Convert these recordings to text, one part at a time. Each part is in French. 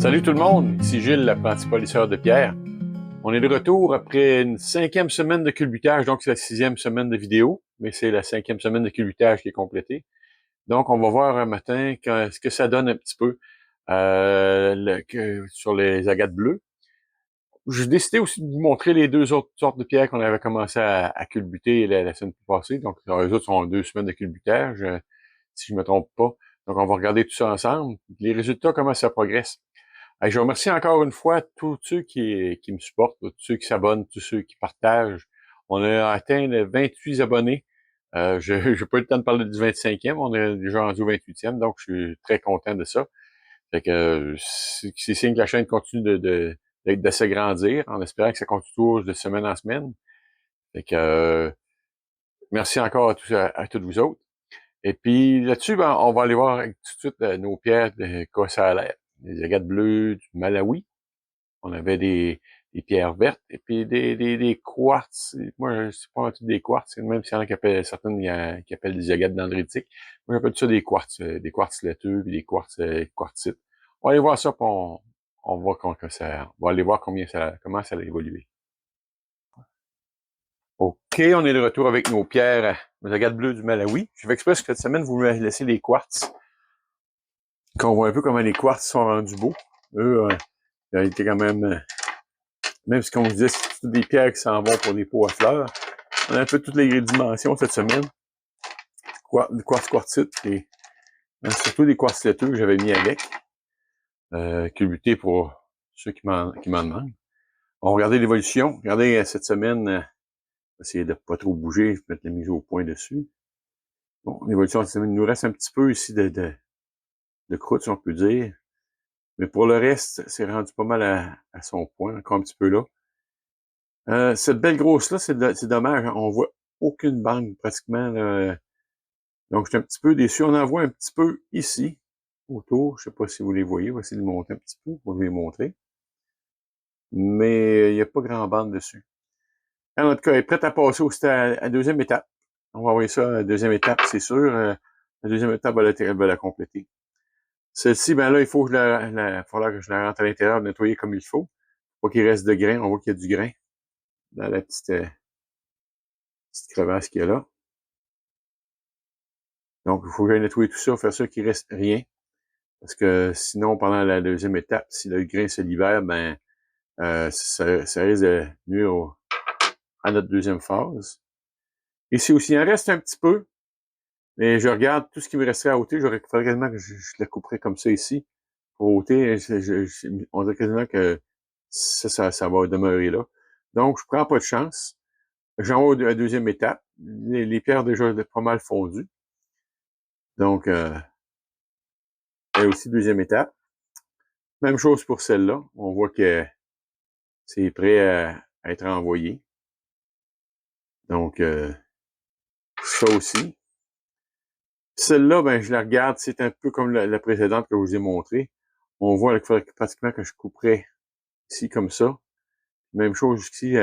Salut tout le monde, ici Gilles, l'apprenti polisseur de pierre. On est de retour après une 5e semaine de culbutage, donc c'est la 6e semaine de vidéo, mais c'est la 5e semaine de culbutage qui est complétée. Donc on va voir un matin ce que ça donne un petit peu sur les agates bleues. J'ai décidé aussi de vous montrer les deux autres sortes de pierres qu'on avait commencé à culbuter la semaine passée. Donc les autres sont 2 semaines de culbutage, si je ne me trompe pas. Donc on va regarder tout ça ensemble. Les résultats, comment ça progresse. Je remercie encore une fois tous ceux qui me supportent, tous ceux qui s'abonnent, tous ceux qui partagent. On a atteint les 28 abonnés. Je n'ai pas eu le temps de parler du 25e, on est déjà rendu au 28e, donc je suis très content de ça. Fait que c'est signe que la chaîne continue de s'agrandir, en espérant que ça continue toujours de semaine en semaine. Fait que merci encore à tous vous autres. Et puis là-dessus, ben, on va aller voir tout de suite nos pierres de quoi ça a l'air. Les agates bleues du Malawi. On avait des pierres vertes et puis des quartz. Moi, c'est pas un truc des quartz, même s'il y en a qui appellent, certaines qui appellent des agates dendritiques. Moi, j'appelle ça des quartz laiteux puis des quartzites. On va aller voir ça, puis on va on va aller voir comment ça a évolué. OK, on est de retour avec nos pierres, nos agates bleues du Malawi. Je fais exprès que cette semaine, vous me laissez les quartz. Qu'on voit un peu comment les quartz sont rendus beaux. Eux, ils étaient quand même si, comme je disais, c'est toutes des pierres qui s'en vont pour des pots à fleurs. On a un peu toutes les dimensions cette semaine. Du quartz quartzite et surtout des quartz laiteux que j'avais mis avec. Culbuté pour ceux qui m'en demandent. On va regarder l'évolution. Regardez cette semaine, essayer de pas trop bouger, mettre la mise au point dessus. Bon, l'évolution cette semaine, il nous reste un petit peu ici de croûte, si on peut dire. Mais pour le reste, c'est rendu pas mal à son point, encore un petit peu là. Cette belle grosse-là, c'est dommage, hein. On voit aucune bande pratiquement. Là. Donc, je suis un petit peu déçu. On en voit un petit peu ici, autour. Je sais pas si vous les voyez. On va essayer de les montrer un petit peu. On va vous les montrer. Mais il n'y a pas grand bande dessus. En tout cas, elle est prête à passer à la deuxième étape. On va envoyer ça à la deuxième étape, c'est sûr. La deuxième étape, elle va la compléter. Celle-ci, ben là, il faut que falloir que je la rentre à l'intérieur, nettoyer comme il faut. Pas qu'il reste de grains. On voit qu'il y a du grain dans la petite crevasse qu'il y a là. Donc, il faut que j'aille nettoyer tout ça, faire ça qu'il reste rien. Parce que sinon, pendant la deuxième étape, si le grain se libère, ben ça risque de nuire à notre deuxième phase. Ici aussi, il en reste un petit peu. Mais je regarde tout ce qui me resterait à ôter. Faudrait quasiment que je le couperais comme ça ici. Pour ôter, on dirait quasiment que ça va demeurer là. Donc, je prends pas de chance. J'envoie à la deuxième étape. Les pierres déjà pas mal fondues. Donc, et aussi deuxième étape. Même chose pour celle-là. On voit que c'est prêt à être envoyé. Donc, ça aussi. Celle-là, ben, je la regarde. C'est un peu comme la précédente que je vous ai montrée. On voit pratiquement que je couperais ici comme ça. Même chose ici.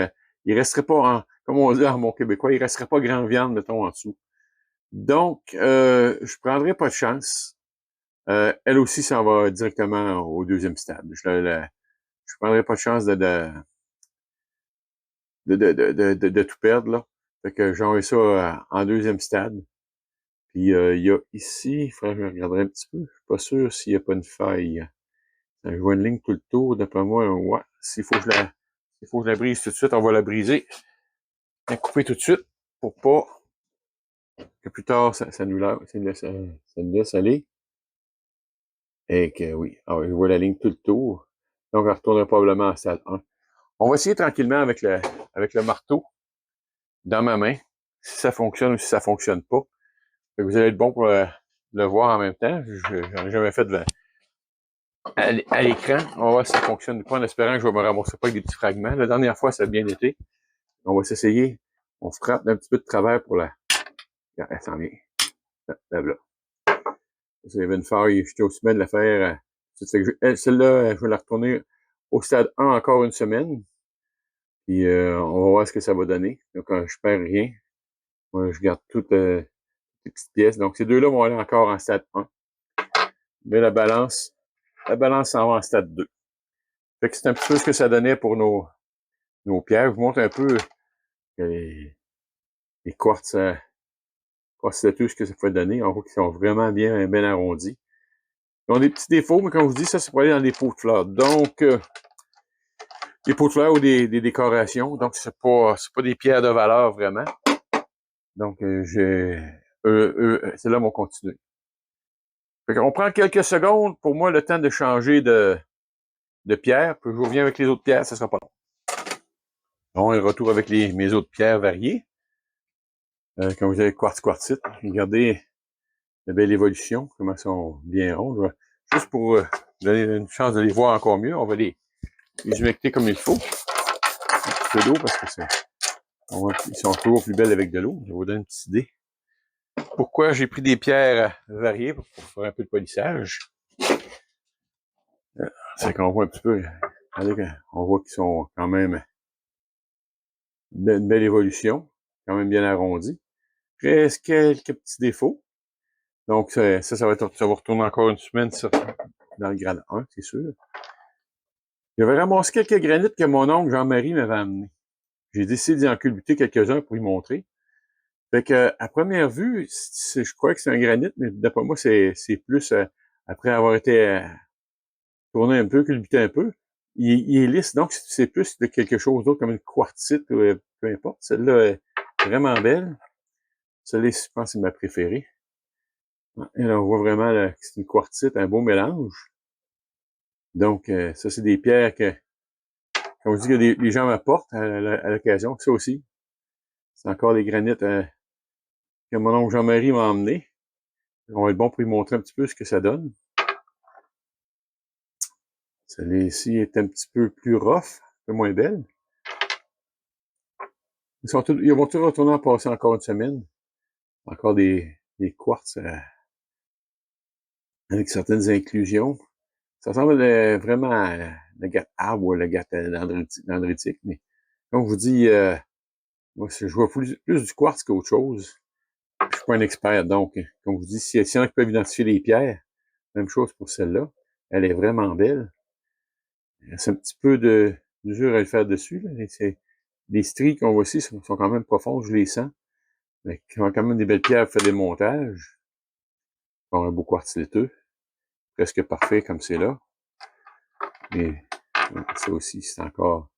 Il resterait pas, comme on dit en bon québécois, il resterait pas grand viande, mettons, en dessous. Donc, je prendrai pas de chance. Elle aussi s'en va directement au deuxième stade. Je prendrai pas de chance de tout perdre, là. Fait que j'envoie ça en deuxième stade. Puis il y a ici, il faudrait que je regarderai un petit peu. Je suis pas sûr s'il n'y a pas une faille. Je vois une ligne tout le tour, d'après moi, ouais. S'il faut que je la brise tout de suite, on va la briser. La couper tout de suite pour pas que plus tard ça nous laisse aller. Et que oui. Alors, je vois la ligne tout le tour. Donc, on retourne probablement à stade 1. On va essayer tranquillement avec le marteau dans ma main, si ça fonctionne ou si ça fonctionne pas. Vous allez être bon pour le voir en même temps. J'en ai jamais fait à l'écran. On va voir si ça fonctionne pas en espérant que je vais me ramasser pas avec des petits fragments. La dernière fois, ça a bien été. On va s'essayer. On frappe un petit peu de travers pour la... Elle s'en vient. Là. Il y avait une faille. J'étais aussi bien de la faire. Celle-là, je vais la retourner au stade 1 encore une semaine. Puis on va voir ce que ça va donner. Donc, je perds rien. Moi, je garde toutes les petites pièces. Donc, ces deux-là vont aller encore en stade 1. Mais la balance la balance s'en va en stade 2. Fait que c'est un petit peu ce que ça donnait pour nos pierres. Je vous montre un peu les quartz, quartz laiteux, ce que ça peut donner. On voit qu'ils sont vraiment bien arrondis. Ils ont des petits défauts, mais comme je vous dis, ça, c'est pour aller dans des pots de fleurs. Donc, des pots de fleurs ou des décorations. Donc, c'est pas des pierres de valeur, vraiment. Donc, c'est là mon continuer. Fait qu'on prend quelques secondes, pour moi, le temps de changer de pierre. Puis je vous reviens avec les autres pierres, ça sera pas long. Bon, et retour avec mes autres pierres variées. Comme vous avez quartzite. Regardez la belle évolution, comment elles sont bien rondes. Juste pour donner une chance de les voir encore mieux, on va les humecter comme il faut. Un petit peu d'eau parce que ils sont toujours plus belles avec de l'eau. Je vais vous donner une petite idée. Pourquoi j'ai pris des pierres variées pour faire un peu de polissage. C'est qu'on voit un petit peu, on voit qu'ils sont quand même une belle évolution, quand même bien arrondi. Reste quelques petits défauts. Donc, ça va retourner encore une semaine ça, dans le grade 1, c'est sûr. J'avais ramassé quelques granites que mon oncle Jean-Marie m'avait amenés. J'ai décidé d'y en culbuter quelques-uns pour y montrer. Fait que, à première vue, je crois que c'est un granit, mais d'après moi, c'est plus, après avoir été tourné un peu, culbuté un peu, il est lisse. Donc, c'est plus de quelque chose d'autre, comme une quartzite, ou peu importe. Celle-là est vraiment belle. Celle-là, je pense, c'est ma préférée. Et là, on voit vraiment là, que c'est une quartzite, un beau mélange. Donc, ça, c'est des pierres que, comme je dis, que les gens m'apportent à l'occasion. Ça aussi, c'est encore des granites que mon oncle Jean-Marie m'a emmené. On va être bon pour lui montrer un petit peu ce que ça donne. Celle-ci est un petit peu plus rough, un peu moins belle. Ils vont tous retourner en passer encore une semaine. Encore des quartz avec certaines inclusions. Ça ressemble vraiment à le gâte arbre ou le gâte dendritique. Mais comme je vous dis, moi, je vois plus du quartz qu'autre chose. Je suis pas un expert, donc, comme je vous dis, s'il y en a qui peuvent identifier les pierres, même chose pour celle-là. Elle est vraiment belle. C'est un petit peu d'usure à le faire dessus. Là. Les stries qu'on voit ici sont quand même profondes, je les sens. Mais qui ont quand même des belles pierres pour faire des montages. Bon, un beau quartz laiteux. Presque parfait comme c'est là. Mais ça aussi, c'est encore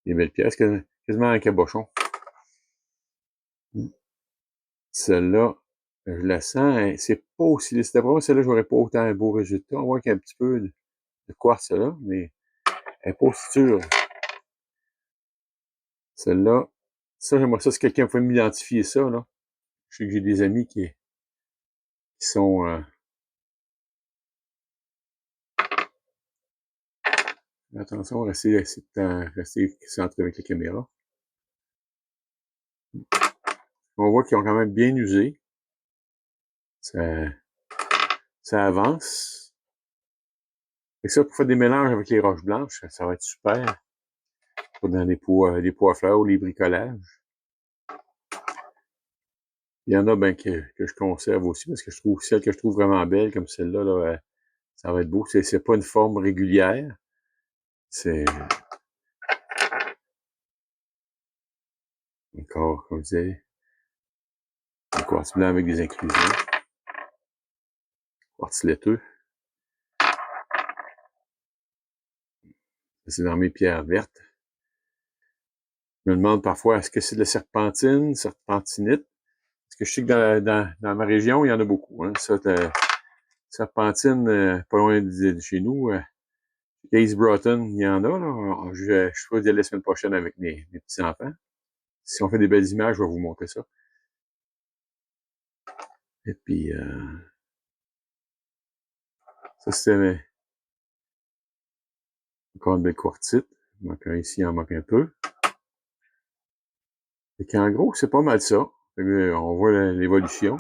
des belles pièces. Quasiment un cabochon. Celle-là, je la sens, c'est pas aussi lisse. D'après moi, celle-là, j'aurais pas autant un beau résultat. On voit qu'il y a un petit peu de quartz là, mais elle est pas aussi sûre. Celle-là, ça, j'aimerais ça si quelqu'un pouvait m'identifier ça, là. Je sais que j'ai des amis qui sont... attention, restez centré avec la caméra. On voit qu'ils ont quand même bien usé. Ça avance. Et ça, pour faire des mélanges avec les roches blanches, ça va être super. Dans les pots à fleurs ou les bricolages. Il y en a ben, que je conserve aussi, parce que je trouve celle que je trouve vraiment belle, comme celle-là, là, ça va être beau. C'est pas une forme régulière. C'est encore, comme je disais, un quartz blanc avec des inclusions. Quartz laiteux. C'est dans mes pierres vertes. Je me demande parfois, est-ce que c'est de la serpentinite? Parce que je sais que dans ma région, il y en a beaucoup. Hein. Ça, serpentine, pas loin de chez nous. Case Broughton, il y en a. Là. Je suis d'y aller la semaine prochaine avec mes petits-enfants. Si on fait des belles images, je vais vous montrer ça. Et puis, ça, c'est encore une belle quartzite. Il manque un ici, il en manque un peu. Et qu'en gros, c'est pas mal ça. On voit l'évolution.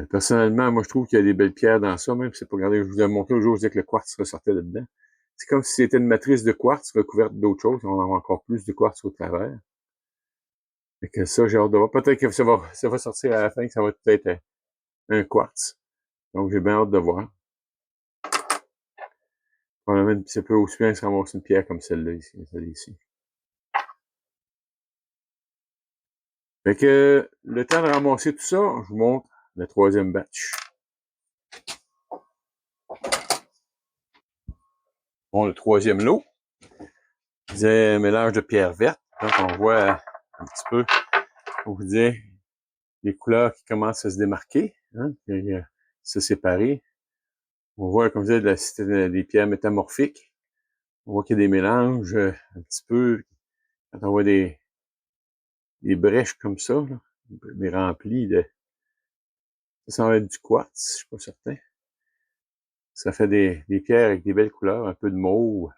Personnellement, moi, je trouve qu'il y a des belles pierres dans ça, même si c'est pas regardé. Je vous ai montré aujourd'hui, je disais que le quartz ressortait là-dedans. C'est comme si c'était une matrice de quartz recouverte d'autres choses. On en a encore plus de quartz au travers. Et que ça, j'ai hâte de voir. Peut-être que ça va sortir à la fin, que ça va peut-être être un quartz. Donc, j'ai bien hâte de voir. Probablement, ça peut aussi bien se ramasser une pierre comme celle-là, ici, celle-ci. Fait que, le temps de ramasser tout ça, je vous montre le troisième batch. Bon, le troisième lot, c'est un mélange de pierres vertes. Donc, on voit un petit peu, on vous dit, les couleurs qui commencent à se démarquer, hein, se séparer. On voit, comme je disais, des pierres métamorphiques. On voit qu'il y a des mélanges un petit peu, quand on voit des brèches comme ça, là, des remplis de... Ça va être du quartz, je suis pas certain. Ça fait des pierres avec des belles couleurs, un peu de mauve,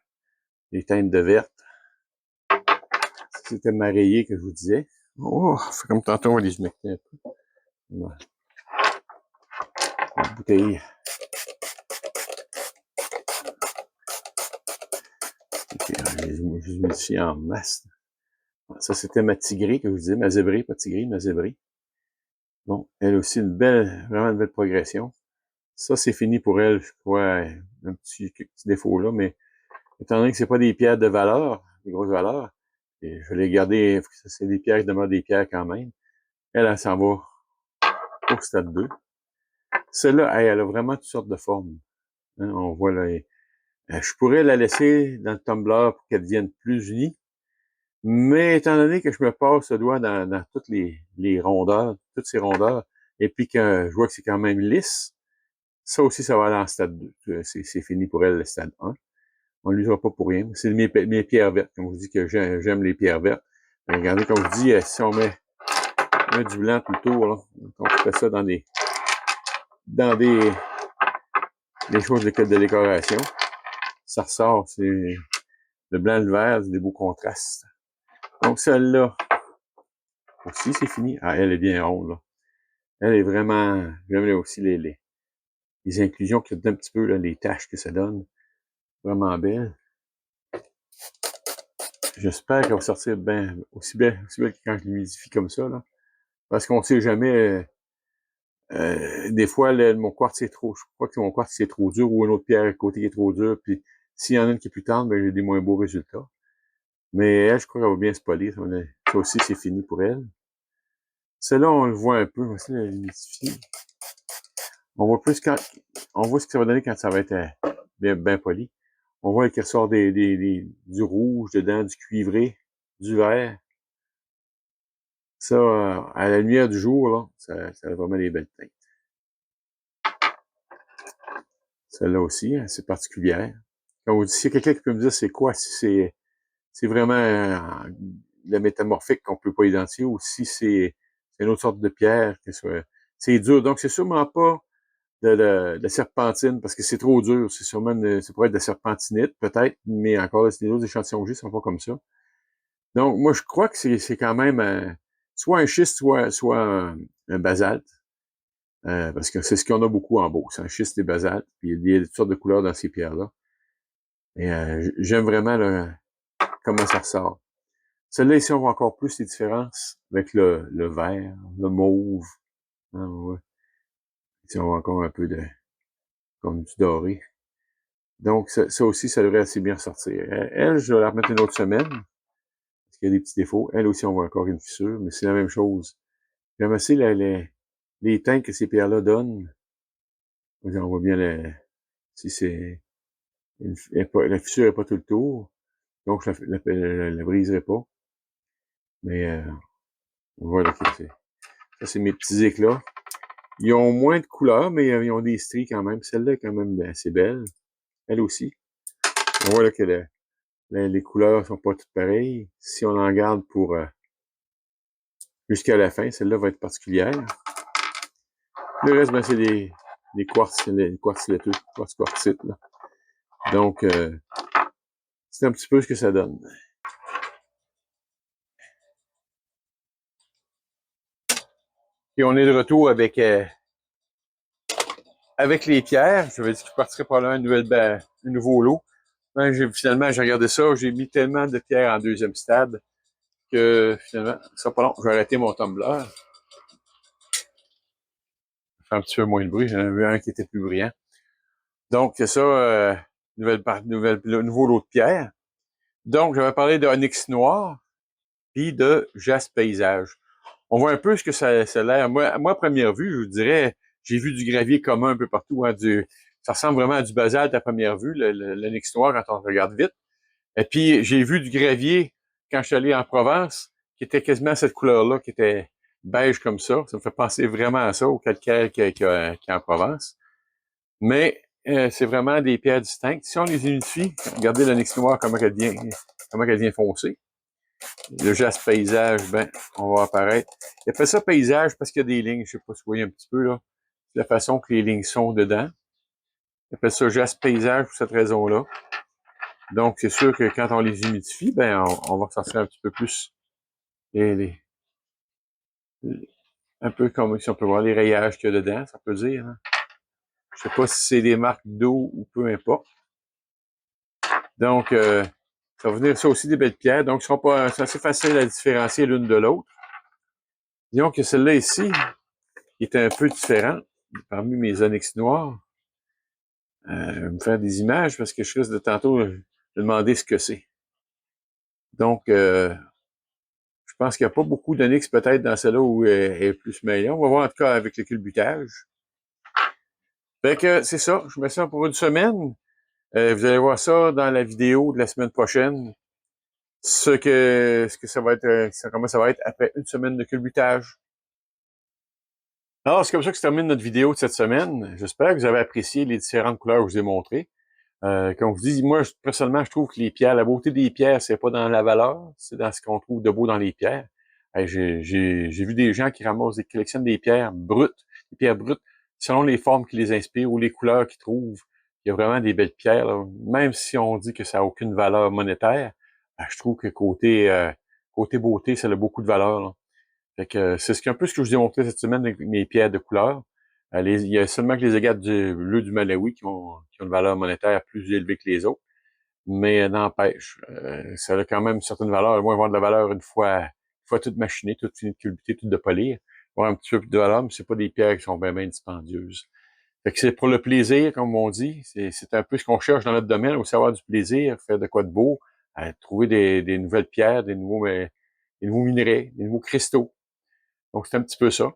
des teintes de verte. C'était ma rayée que je vous disais. Oh, fait comme tantôt, on va les humecter un peu. Voilà. Une bouteille. Je les humidifie en masse. Ça, c'était ma tigrée que je vous disais, ma zébrée, pas tigrée, ma zébrée. Bon, elle aussi, vraiment une belle progression. Ça, c'est fini pour elle, je crois, un petit défaut là, mais étant donné que c'est pas des pierres de valeur, des grosses valeurs, et je vais les garder, c'est des pierres qui demeurent des pierres quand même. Elle s'en va au stade 2. Celle-là, elle a vraiment toutes sortes de formes. Hein, on voit là, je pourrais la laisser dans le tumbler pour qu'elle devienne plus unie, mais étant donné que je me passe le doigt dans toutes les rondeurs, toutes ces rondeurs, et puis que je vois que c'est quand même lisse, ça aussi, ça va aller en stade 2. C'est fini pour elle, le stade 1. On ne l'usera pas pour rien. C'est mes pierres vertes. Comme je vous dis que j'aime les pierres vertes. Mais regardez, comme je vous dis, si on met du blanc tout le tour, là, on fait ça dans des choses de décoration, ça ressort. C'est le blanc et le vert, c'est des beaux contrastes. Donc celle-là aussi, c'est fini. Ah, elle est bien ronde, là. Elle est vraiment... J'aime aussi les inclusions qu'il y a un petit peu, là, les taches que ça donne. Vraiment belle. J'espère qu'elle va sortir aussi belle que quand je l'humidifie comme ça, là. Parce qu'on ne sait jamais... des fois, mon quartz est trop... Je crois que mon quartz est trop dur ou une autre pierre à côté qui est trop dure. Puis s'il y en a une qui est plus tendre, ben j'ai des moins beaux résultats. Mais elle, je crois qu'elle va bien se polir. Ça aussi, c'est fini pour elle. Celle-là, on le voit un peu. On va essayer de l'humidifier. On voit plus quand... On voit ce que ça va donner quand ça va être bien poli. On voit qu'il ressort du rouge dedans, du cuivré, du vert. Ça, à la lumière du jour, là, ça a vraiment des belles teintes. Celle-là aussi, hein, c'est particulière. Comme vous dites, s'il y a quelqu'un qui peut me dire c'est quoi, si c'est vraiment la métamorphique qu'on peut pas identifier ou si c'est une autre sorte de pierre, c'est dur. Donc, c'est sûrement pas de la serpentine parce que c'est trop dur. C'est sûrement ça pourrait être de la serpentinite, peut-être, mais encore là, les autres échantillons que j'ai sont pas comme ça. Donc, moi, je crois que c'est quand même soit un schiste, soit un basalte. Parce que c'est ce qu'on a beaucoup en Beauce, un schiste et basalte, puis il y a toutes sortes de couleurs dans ces pierres-là. Et j'aime vraiment comment ça ressort. Celle-là, ici, on voit encore plus les différences avec le vert, le mauve. Hein, ouais. Ici, on voit encore un peu comme du doré. Donc, ça aussi, ça devrait assez bien ressortir. Elle, je vais la remettre une autre semaine, parce qu'il y a des petits défauts. Elle aussi, on voit encore une fissure, mais c'est la même chose. J'aime assez les teintes que ces pierres-là donnent. On voit bien si c'est la fissure n'est pas tout le tour, donc je la briserai pas. Mais on voit là que ça, c'est mes petits éclats. Ils ont moins de couleurs, mais ils ont des stries quand même. Celle-là est quand même assez belle. Elle aussi. On voit là que les couleurs sont pas toutes pareilles. Si on en garde pour jusqu'à la fin, celle-là va être particulière. Le reste, ben, c'est des quartz, les quartz laiteux, quartzite, là. Donc, c'est un petit peu ce que ça donne. Et on est de retour avec les pierres. Je vais dire que je partirai probablement un nouveau lot. Finalement, j'ai regardé ça, j'ai mis tellement de pierres en deuxième stade que finalement, ça sera pas long. Je vais arrêter mon tumbler. Faire un petit peu moins de bruit. J'en avais un qui était plus brillant. Donc, c'est ça. nouveau lot de pierre. Donc, j'avais parlé d'onyx noir puis de jaspe paysage. On voit un peu ce que ça a l'air. Moi, à première vue, je vous dirais, j'ai vu du gravier commun un peu partout. Hein, ça ressemble vraiment à du basalte à première vue, l'onyx noir, quand on regarde vite. Et puis, j'ai vu du gravier quand je suis allé en Provence, qui était quasiment cette couleur-là, qui était beige comme ça. Ça me fait penser vraiment à ça, au calcaire qu'il y a en Provence. Mais c'est vraiment des pierres distinctes. Si on les unifie, regardez l'onyx noir, comment elle devient foncée. Le jaspe paysage, ben, on va apparaître. Il appelle ça paysage parce qu'il y a des lignes. Je sais pas si vous voyez un petit peu, là. La façon que les lignes sont dedans. Il appelle ça jaspe paysage pour cette raison-là. Donc, c'est sûr que quand on les humidifie, ben, on va ressortir un petit peu plus un peu comme si on peut voir les rayages qu'il y a dedans, ça peut dire. Hein. Je sais pas si c'est des marques d'eau ou peu importe. Donc, ça va venir ça aussi des belles pierres. Donc, c'est assez facile à différencier l'une de l'autre. Disons que celle-là ici, qui est un peu différente, parmi mes onyx noirs, je vais me faire des images parce que je risque de tantôt de demander ce que c'est. Donc, je pense qu'il n'y a pas beaucoup d'onyx peut-être dans celle-là où elle est plus meilleure. On va voir en tout cas avec le culbutage. Fait que c'est ça, je mets ça pour une semaine. Vous allez voir ça dans la vidéo de la semaine prochaine. Ce que ça va être, comment ça va être après une semaine de culbutage. Alors, c'est comme ça que se termine notre vidéo de cette semaine. J'espère que vous avez apprécié les différentes couleurs que je vous ai montrées. Comme je vous dis, moi, personnellement, je trouve que les pierres, la beauté des pierres, c'est pas dans la valeur, c'est dans ce qu'on trouve de beau dans les pierres. J'ai vu des gens qui collectionnent des pierres brutes, selon les formes qui les inspirent ou les couleurs qu'ils trouvent. Il y a vraiment des belles pierres, là. Même si on dit que ça n'a aucune valeur monétaire, je trouve que côté beauté, ça a beaucoup de valeur, là. Fait que c'est un peu ce que je vous ai montré cette semaine avec mes pierres de couleur. Il y a seulement que les agates bleu du Malawi qui ont une valeur monétaire plus élevée que les autres. Mais n'empêche, ça a quand même une certaine valeur. Moi, avoir de la valeur une fois toute machinée, toute finie de culbuter, toute de polir. Avoir un petit peu plus de valeur, mais c'est pas des pierres qui sont bien dispendieuses. Fait que c'est pour le plaisir, comme on dit. C'est un peu ce qu'on cherche dans notre domaine, aussi avoir du plaisir, faire de quoi de beau, trouver des nouvelles pierres, des nouveaux minerais, des nouveaux cristaux. Donc, c'est un petit peu ça.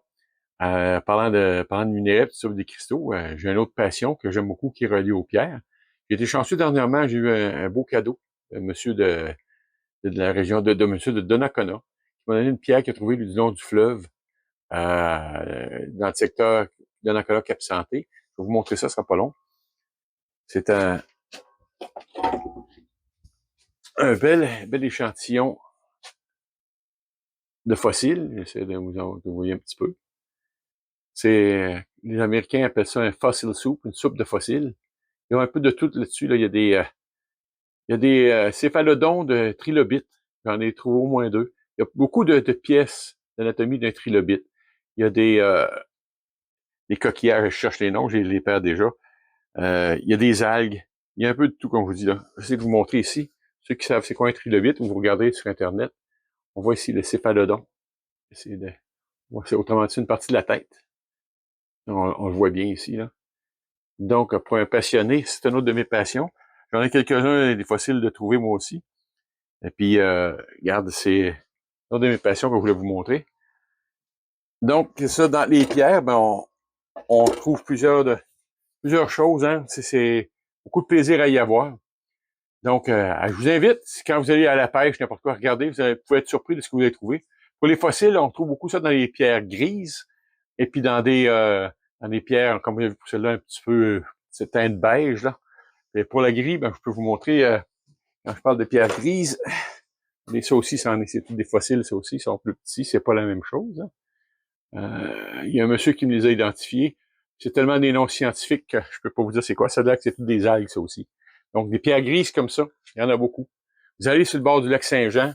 Parlant de minerais, tout ça, des cristaux, j'ai une autre passion que j'aime beaucoup qui est reliée aux pierres. J'ai été chanceux dernièrement, j'ai eu un beau cadeau de monsieur de la région de monsieur de Donnacona, qui m'a donné une pierre qu'il a trouvée du long du fleuve, dans le secteur Donnacona Cap Santé. Je vais vous montrer ça, ce sera pas long. C'est un bel échantillon de fossiles. J'essaie de vous voyez un petit peu. Les Américains appellent ça un fossil soup, une soupe de fossiles. Il y a un peu de tout là-dessus. Là. Il y a des céphalodons de trilobites. J'en ai trouvé au moins 2. Il y a beaucoup de pièces d'anatomie d'un trilobite. Il y a des coquillages, je cherche les noms, je les perds déjà. Il y a des algues. Il y a un peu de tout, comme je vous dis là. J'essaie de vous montrer ici. Ceux qui savent c'est quoi un trilobite, vous regardez sur Internet. On voit ici le céphalodon. C'est autrement dit une partie de la tête. On le voit bien ici, là. Donc, pour un passionné, c'est une autre de mes passions. J'en ai quelques-uns, des fossiles de trouver moi aussi. Et puis, regarde, c'est une autre de mes passions que je voulais vous montrer. Donc, c'est ça, dans les pierres, ben, on trouve plusieurs choses, hein. C'est beaucoup de plaisir à y avoir. Donc, je vous invite, quand vous allez à la pêche, n'importe quoi, regardez, vous pouvez être surpris de ce que vous allez trouver. Pour les fossiles, on trouve beaucoup ça dans les pierres grises, et puis dans des pierres, comme vous avez vu pour celle-là, un petit peu, c'est teinte beige, là. Et pour la gris, ben, je peux vous montrer, quand je parle de pierres grises, mais ça aussi, c'est tous des fossiles, ça aussi, ils sont plus petits, c'est pas la même chose, hein. Il y a un monsieur qui me les a identifiés. C'est tellement des noms scientifiques que je peux pas vous dire c'est quoi. Ça veut dire que c'est toutes des algues, ça aussi. Donc, des pierres grises comme ça, il y en a beaucoup. Vous allez sur le bord du lac Saint-Jean,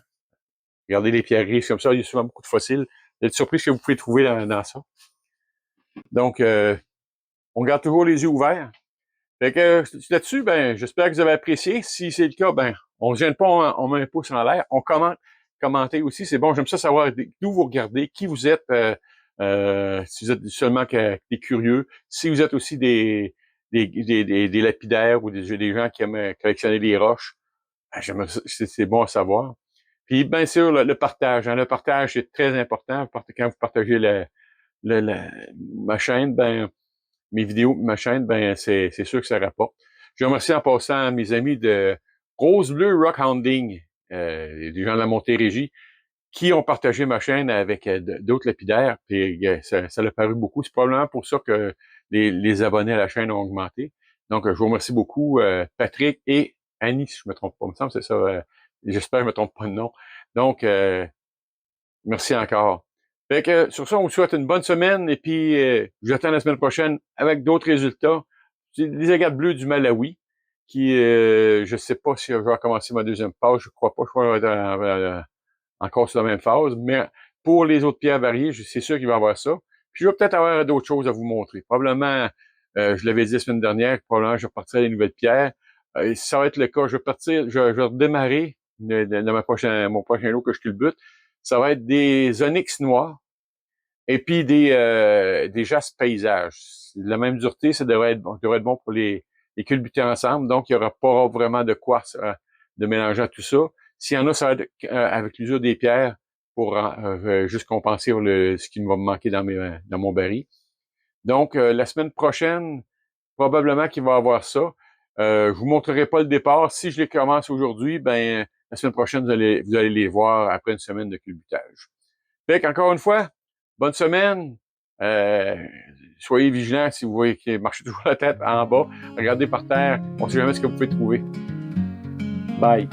regardez les pierres grises comme ça, il y a souvent beaucoup de fossiles. Vous êtes surpris ce que vous pouvez trouver dans ça. Donc, on garde toujours les yeux ouverts. Fait que là-dessus, ben, j'espère que vous avez apprécié. Si c'est le cas, ben, on ne gêne pas, on met un pouce en l'air, on commente, commentez aussi. C'est bon, j'aime ça savoir d'où vous regardez, qui vous êtes, si vous êtes seulement des curieux, si vous êtes aussi des des lapidaires ou des gens qui aiment collectionner les roches. C'est bon à savoir. Puis, bien sûr, le partage. Hein, le partage, c'est très important. Quand vous partagez ma chaîne, ben mes vidéos, ma chaîne, ben c'est sûr que ça rapporte. Je remercie en passant mes amis de Rose Bleu Rock Hounding, des gens de la Montérégie, qui ont partagé ma chaîne avec d'autres lapidaires. Puis ça l'a paru beaucoup. C'est probablement pour ça que les abonnés à la chaîne ont augmenté. Donc, je vous remercie beaucoup, Patrick et Annie, si je me trompe pas. Il me semble que c'est ça. J'espère que je me trompe pas de nom. Donc, merci encore. Fait que sur ça, on vous souhaite une bonne semaine et puis je vous attends la semaine prochaine avec d'autres résultats. C'est les agates bleues du Malawi qui, je sais pas si je vais recommencer ma deuxième phase, je crois pas, je crois que je vais être encore sur la même phase, mais pour les autres pierres variées, c'est sûr qu'il va y avoir ça. Puis je vais peut-être avoir d'autres choses à vous montrer. Probablement, je l'avais dit la semaine dernière, probablement je repartirai des nouvelles pierres. Ça va être le cas, je vais redémarrer mon prochain lot que je culbute. Ça va être des onyx noirs et puis des jaspes paysages. La même dureté, ça devrait être bon pour les culbuter ensemble. Donc, il n'y aura pas vraiment de quartz de mélanger à tout ça. S'il y en a, ça va être avec l'usure des pierres pour juste compenser ce qui va me manquer dans mon baril. Donc, la semaine prochaine, probablement qu'il va y avoir ça. Je vous montrerai pas le départ. Si je les commence aujourd'hui, ben la semaine prochaine, vous allez les voir après une semaine de culbutage. Fait qu'encore une fois, bonne semaine. Euh, Soyez vigilants si vous voyez qu'il marche toujours la tête en bas. Regardez par terre. On ne sait jamais ce que vous pouvez trouver. Bye.